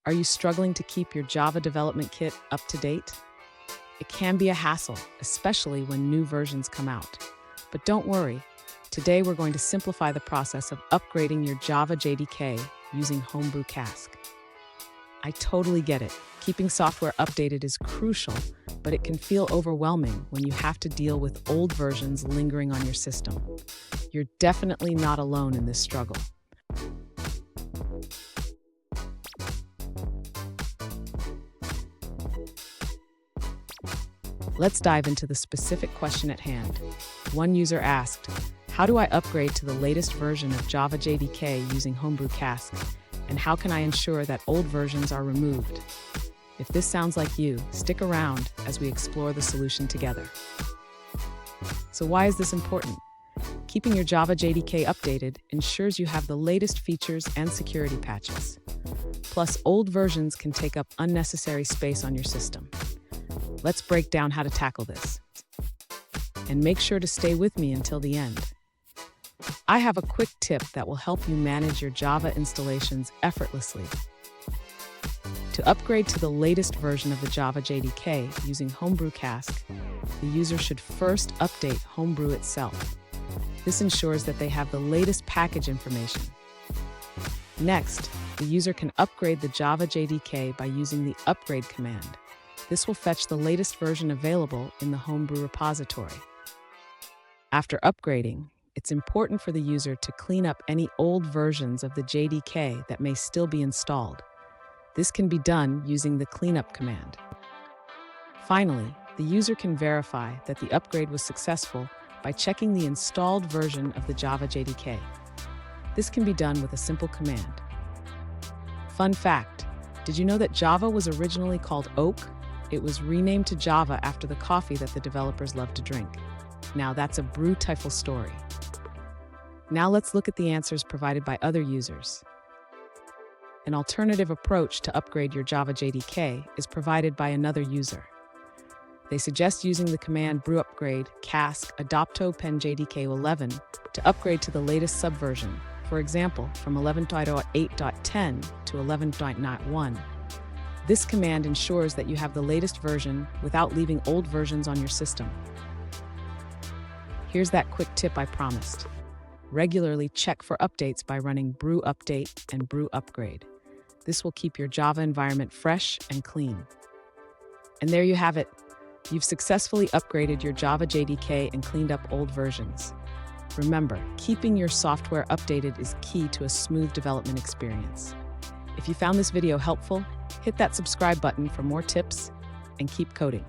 Are you struggling to keep your Java development kit up to date? It can be a hassle, especially when new versions come out. But don't worry, today we're going to simplify the process of upgrading your Java JDK using Homebrew Cask. I totally get it. Keeping software updated is crucial, but it can feel overwhelming when you have to deal with old versions lingering on your system. You're definitely not alone in this struggle. Let's dive into the specific question at hand. One user asked, how do I upgrade to the latest version of Java JDK using Homebrew Cask? And how can I ensure that old versions are removed? If this sounds like you, stick around as we explore the solution together. So why is this important? Keeping your Java JDK updated ensures you have the latest features and security patches. Plus, old versions can take up unnecessary space on your system. Let's break down how to tackle this. And make sure to stay with me until the end. I have a quick tip that will help you manage your Java installations effortlessly. To upgrade to the latest version of the Java JDK using Homebrew Cask, the user should first update Homebrew itself. This ensures that they have the latest package information. Next, the user can upgrade the Java JDK by using the upgrade command. This will fetch the latest version available in the Homebrew repository. After upgrading, it's important for the user to clean up any old versions of the JDK that may still be installed. This can be done using the cleanup command. Finally, the user can verify that the upgrade was successful by checking the installed version of the Java JDK. This can be done with a simple command. Fun fact, did you know that Java was originally called Oak? It was renamed to Java after the coffee that the developers loved to drink. Now that's a beautiful story. Now let's look at the answers provided by other users. An alternative approach to upgrade your Java JDK is provided by another user. They suggest using the command brew upgrade cask adopto pen JDK 11 to upgrade to the latest subversion, for example, from 11.8.10 to 11.91. This command ensures that you have the latest version without leaving old versions on your system. Here's that quick tip I promised. Regularly check for updates by running brew update and brew upgrade. This will keep your Java environment fresh and clean. And there you have it. You've successfully upgraded your Java JDK and cleaned up old versions. Remember, keeping your software updated is key to a smooth development experience. If you found this video helpful, hit that subscribe button for more tips and keep coding.